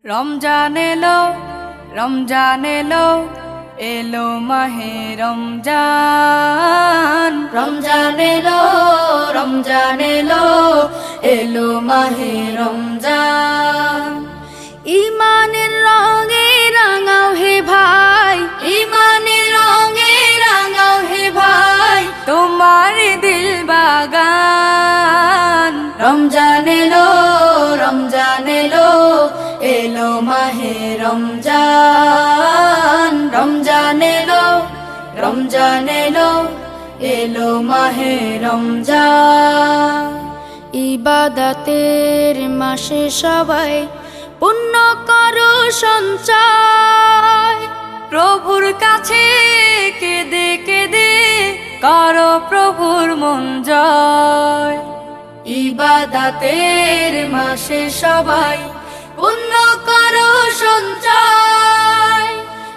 রমজান এলো, রমজান এলো, এলো মাহে রমজান। রমজান এলো, রমজান এলো, এলো মাহে রমজান। ইমানের রঙে রাঙাও হে ভাই, ইমানের রঙে রাঙাও হে ভাই, তোমার দিল বাগান। রমজান এলো, রমজান এলো, এলো মাহে রমজান। রমজান এলো, রমজান এলো, এলো মাহে রমজান। ইবাদতের মাসে সবাই পুণ্য করো সঞ্চয়, প্রভুর কাছে কেঁদে কেঁদে করো প্রভুর মন জয়। ইবাদতের মাসে সবাই পুণ্য করো সঞ্চয়,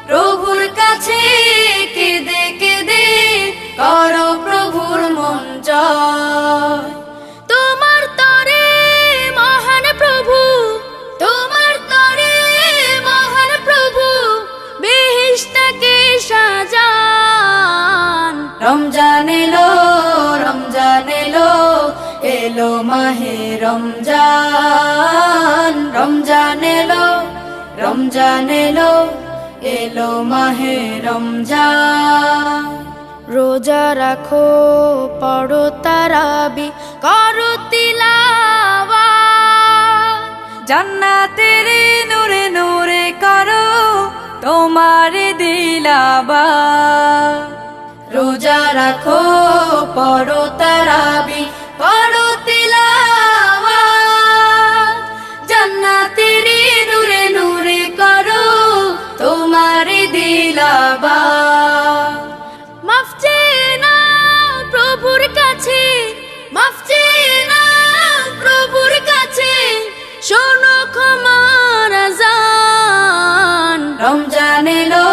প্রভুর কাছে কেঁদে কেঁদে করো প্রভুর মন জয়। তোমার তরে মহান প্রভু, তোমার তরে মহান প্রভু, বেহেশতকে সাজান। রমজান এলো, রমজান এলো, এলো মাহে রমজান। রমজান এলো, রমজান এলো, এলো মাহে রমজান। রোজা রাখো, পড়ো তারাবি, করো তিলাওয়াত, জান্নাতের নূরে নূরে করো তোমার দিলাবাত। রোজা রাখো, পড়ো তারাবি, করো তিলাওয়াত, জান্নাতের নূরে নূরে করো তোমার দিলাবাত। মাফ চেয়ে নাও প্রভুর কাছে, মাফ চেয়ে নাও প্রভুর কাছে, শোনো ক্ষমার আযান। রমজান এলো,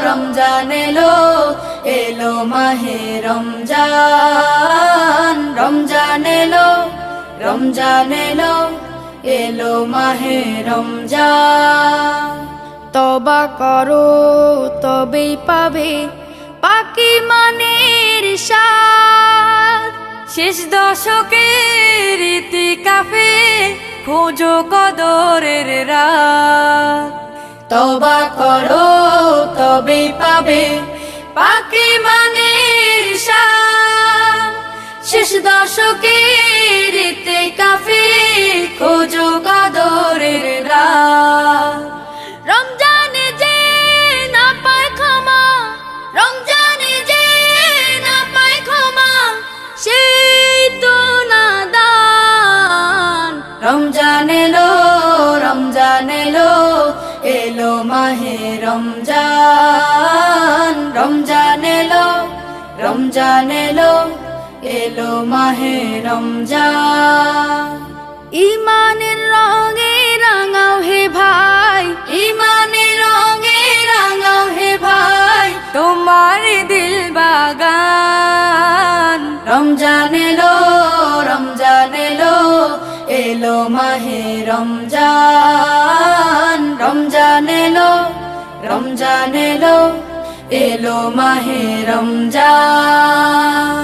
রমজান এলো, এলো মাহে রমজান। রমজান এলো, রমজান এলো, এলো মাহে রমজান। তওবা করো তবেই পাবে পাকি মানের স্বাদ, শেষ দশকের ইতিকাফে খোঁজো কদরের রাত। তওবা করো তবেই পাবে পাকি মানের স্বাদ, শেষ দশকের ইতিকাফে খোঁজো কদরের রাত। রমজানে যে না পায় ক্ষমা, রমজানে যে না পায় ক্ষমা, সেই তো নাদান। রমজান এলো, রমজান এলো, এলো মাহে রমজান। রমজান এলো, রমজান এলো, এলো মাহে রমজান। ইমানের রঙে রাঙাও হে ভাই, ইমানের রঙে রাঙাও হে ভাই, তোমার দিল বাগান। রমজান এলো, রমজান এলো, এলো মাহে রমজান। রমজান এলো, রমজান এলো, এলো মাহে রমজান।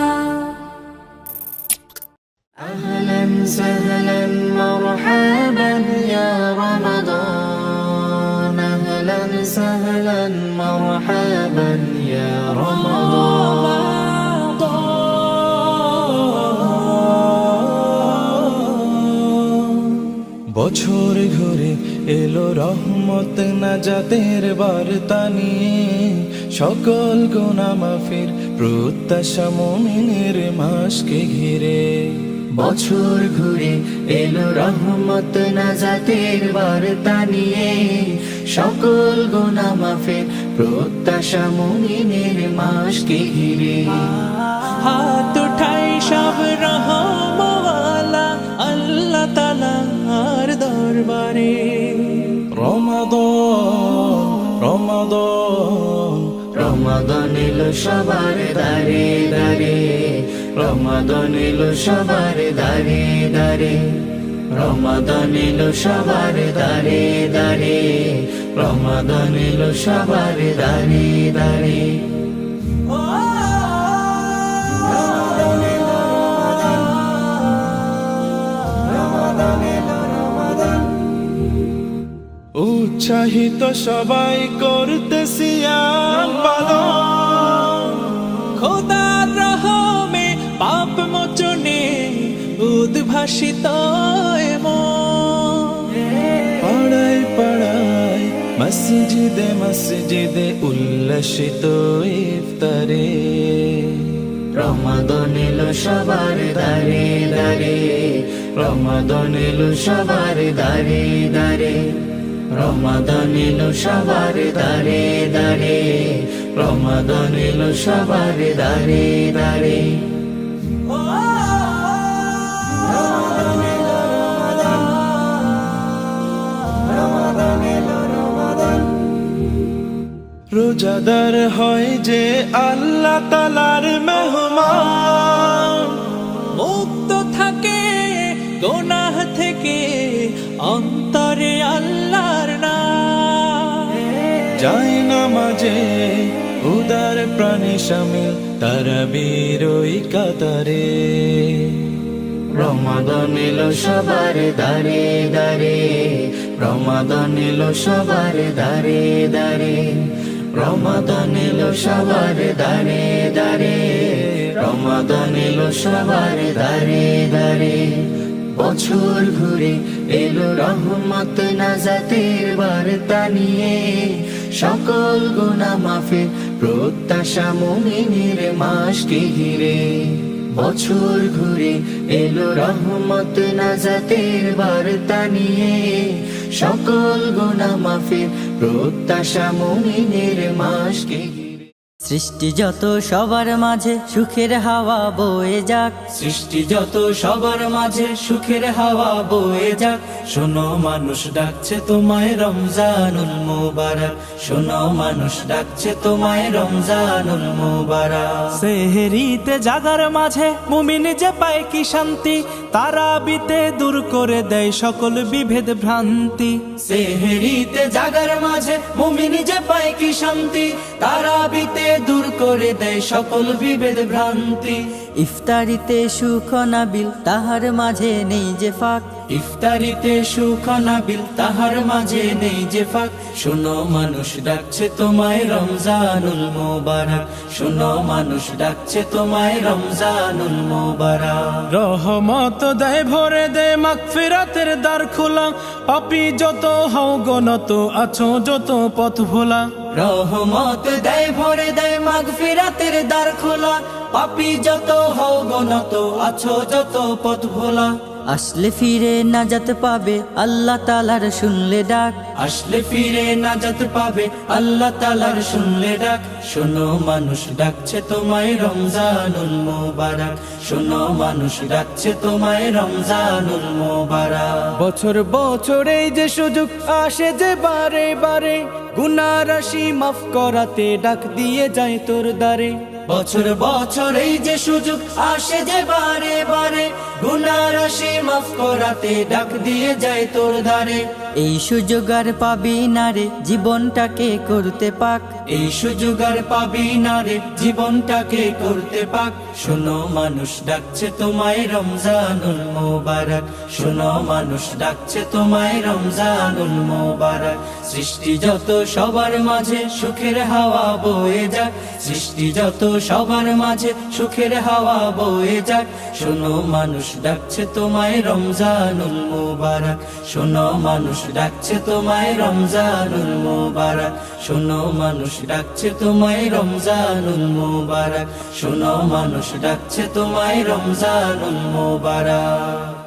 أهلا سهلا مرحبا يا رمضان، أهلا سهلا مرحبا يا رمضان। বছর ঘুরে এলো রহমত নাজাতের বার্তা নিয়ে, সকল গুনাহ মাফের প্রত্যাশা মুমিনের মাসকে ঘিরে। বছর ঘুরে এলো রহমত নাজাতের বার্তা নিয়ে, সকল গুনাহ মাফের প্রত্যাশা মুমিনের মাসকে ঘিরে। হাত উঠাই সব রহমওয়ালা আল্লাহ তাআলার দরবারে। রমাদান, রমাদান, রমাদান এলো সবার দারে দারে, রমাদান এলো সবার দারে দারে, রমাদান এলো সবার দারে দারে। রমাদান এলো সবার দারে দারে। উৎসাহিত সবাই করতে সিয়াম পালন, খোদার রহমে পাপ মোচনে উদ্ভাসিত পাড়ায় পাড়ায় মসজিদে মসজিদে উল্লাসিত ইফতারে। রমাদান এলো সবার দারে দারে, রমাদান এলো সবার দারে দারে, রমাদান এলো সবার দারে দারে, রমাদান এলো সবার দারে দারে। রোজাদার হয় যে আল্লাহ তাআলার মেহমান, মুক্ত থাকে গুনাহ থেকে অন্তরে আল্লাহর নাম। যায় নামাজে উদার প্রাণী শামিল তারাবির ওই কাতারে। রমাদান এলো সবার দারে দারে, রমাদান এলো সবার দারে দারে, রমাদান এলো সবার দারে দারে, রমাদান এলো সবার দারে দারে। বছর ঘুরে এলো রহমত নাজাতের বার্তা নিয়ে, সকল গুনাহ মাফের প্রত্যাশা মুমিনের মাসকে ঘিরে। বছর ঘুরে এলো রহমত নাজাতের বার্তা নিয়ে, সকল গুনাহ মাফের প্রত্যাশা মুমিনের মাসকে ঘিরে। সৃষ্টি যত সবার মাঝে সুখের হাওয়া বয়ে যাক, সৃষ্টি যত সবার মাঝে সুখের হাওয়া বয়ে যাক। শোনো মানুষ ডাকছে তোমায় রমজানুল মুবারক, শোনো মানুষ ডাকছে তোমায় রমজানুল মুবারক। সেহরিতে জাগার মাঝে মুমিন যে পায় কি শান্তি, তারাবিতে দূর করে দেয় সকল বিভেদ ভ্রান্তি। সেহরিতে জাগার মাঝে মুমিন যে পায় কি শান্তি, তারাবিতে দূর করে দেয় সকল বিভেদ ভ্রান্তি। ইফতারিতে সুখ নাবিল তাহার মাঝে নেই যে ফাঁক, ইফতারিতে সুখ নাবিল তাহার মাঝে নেই যে ফাঁক। শোনো মানুষ ডাকছে তোমায় রমজানুল মুবারক, শোনো মানুষ ডাকছে তোমায় রমজানুল মুবারক। রহমত দেয় ভরে দেয় মাগফিরাতের দ্বার খোলা, পাপী যত হও গনত আছো যত পথ ভোলা। রহমত দেয় ভরে দেয় মাগফিরাতের দ্বার খোলা, পাপী যত হও গনত আছো যত পথ ভোলা। আসলে ফিরে নাজাত পাবে আল্লাহ তাআলার শুনলে ডাক, আসলে ফিরে নাজাত পাবে আল্লাহ তাআলার শুনলে ডাক। শোনো মানুষ ডাকছে তোমায় রমজানুল মুবারক, শোনো মানুষ ডাকছে তোমায় রমজানুল মুবারক। বছর বছর এই যে সুযোগ আসে যে বারে বারে, গুনাহ রাশি মাফ করাতে ডাক দিয়ে যায় তোর দ্বারে। বছর বছর এই যে সুযোগ আসে যে বারে বারে, গুনাহ রাশি মাফ করাতে ডাক দিয়ে যায় তোর দ্বারে। এই সুযোগ আর পাবি না রে জীবনটাকে করতে পাক, এই সুযোগ আর পাবি না রে জীবনটাকে করতে পাক। শোনো মানুষ ডাকছে তোমায় রমজানুল মুবারক, শোনো মানুষ ডাকছে তোমায় রমজানুল মুবারক। সৃষ্টি যত সবার মাঝে সুখের হাওয়া বয়ে যাক, সৃষ্টি যত সবার মাঝে সুখের হাওয়া বয়ে যাক। শোনো মানুষ ডাকছে তোমায় রমজানুল মুবারক, শোনো মানুষ ডাকছে তোমায় রমজানুল মুবারক, শোনো মানুষ ডাকছে তোমায় রমজানুল মুবারক, শোনো মানুষ ডাকছে তোমায় রমজানুল মুবারক।